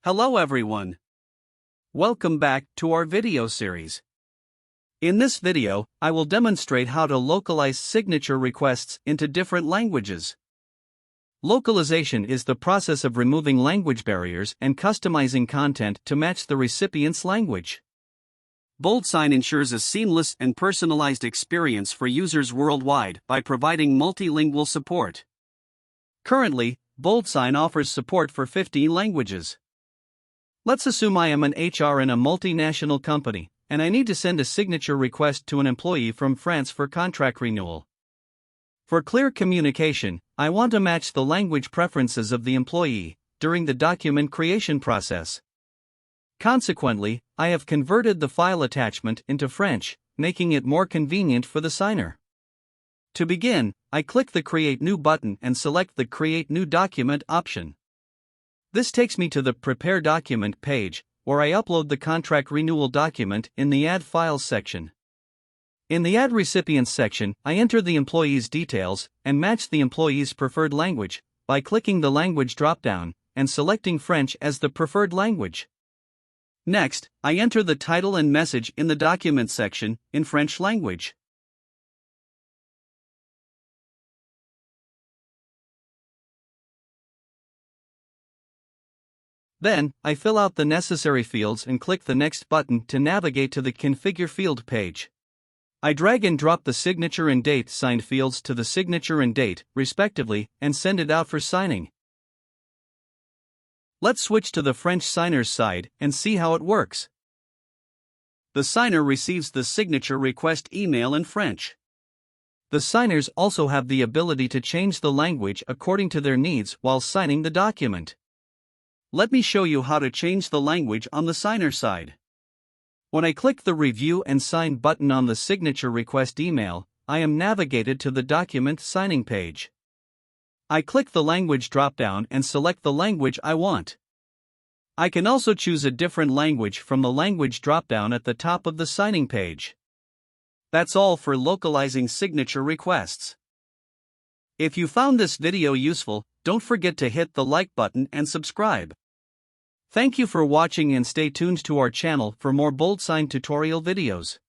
Hello everyone. Welcome back to our video series. In this video, I will demonstrate how to localize signature requests into different languages. Localization is the process of removing language barriers and customizing content to match the recipient's language. BoldSign ensures a seamless and personalized experience for users worldwide by providing multilingual support. Currently, BoldSign offers support for 50 languages. Let's assume I am an HR in a multinational company, and I need to send a signature request to an employee from France for contract renewal. For clear communication, I want to match the language preferences of the employee during the document creation process. Consequently, I have converted the file attachment into French, making it more convenient for the signer. To begin, I click the Create New button and select the Create New Document option. This takes me to the Prepare Document page, where I upload the contract renewal document in the Add Files section. In the Add Recipients section, I enter the employee's details and match the employee's preferred language by clicking the Language dropdown and selecting French as the preferred language. Next, I enter the title and message in the Document section in French language. Then, I fill out the necessary fields and click the Next button to navigate to the Configure Field page. I drag and drop the signature and date signed fields to the signature and date, respectively, and send it out for signing. Let's switch to the French signer's side and see how it works. The signer receives the signature request email in French. The signers also have the ability to change the language according to their needs while signing the document. Let me show you how to change the language on the signer side. When I click the Review and Sign button on the signature request email, I am navigated to the document signing page. I click the Language dropdown and select the language I want. I can also choose a different language from the Language dropdown at the top of the signing page. That's all for localizing signature requests. If you found this video useful, don't forget to hit the like button and subscribe. Thank you for watching and stay tuned to our channel for more BoldSign tutorial videos.